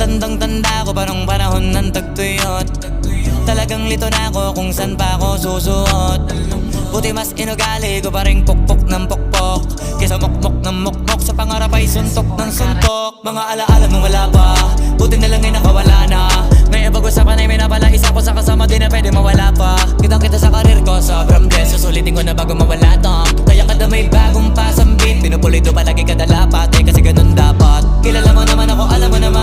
tandang-tanda ko pa nung panahon ng tagtuyot. Talagang lito na ako kung saan pa ako susuot. Buti mas inugali ko pa rin pukpok ng pukpok kesa mukmok ng mukmok, sa pangarap ay suntok ng suntok. Mga alaala nung wala pa, buti na lang ay nakawala na. Ngayon pag-usapan ay may napala, isa ko sa kasama di na pwede mawala pa. Kitang kita sa karir ko, sobrang blessed, susulitin ko na bago mawala to. Kaya kada may bagong pasambit, pinupulido palagi kada lapat, kasi ganun dapat. Kilala mo naman ako, alam mo naman